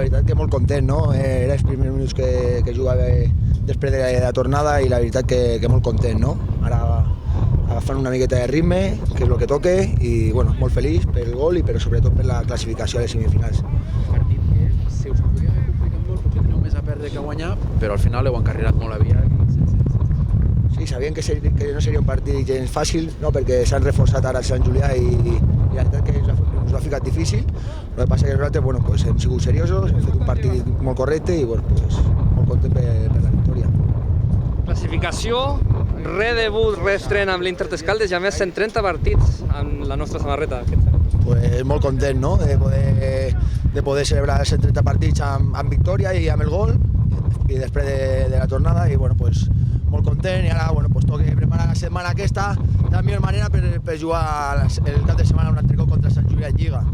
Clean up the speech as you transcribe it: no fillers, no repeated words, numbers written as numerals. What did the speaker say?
veritat que molt content, no? Era els primers minuts que jugava després de la tornada i la veritat que molt content, no? Ara agafant una miqueta de ritme, que és el que toque, i bueno, molt feliç pel gol i però sobretot per la classificació a les semifinals. Partit que se us podia haver complicat molt perquè teniu més a perdre que a guanyar, però al final heu encarrilat molt aviat. Sí, sabien que no seria un partit gens fàcil, no? Perquè s'han reforçat ara el Sant Julià i la veritat que ens ho ha ficat difícil. El que passa que nosaltres bueno, pues, hem sigut seriosos, hem fet un partit molt correcte i bueno, pues, molt content per la victòria. Classificació, redebut, reestrena amb l'Inter Tescaldes i a més 130 partits amb la nostra samarreta. Pues, molt content, no? de poder celebrar els 130 partits amb victòria i amb el gol i després de la tornada i bueno, pues, molt content i ara bueno, pues, toca preparar la setmana aquesta de la millor manera per jugar el cap de setmana un altre cop contra Sant Julià en Lliga.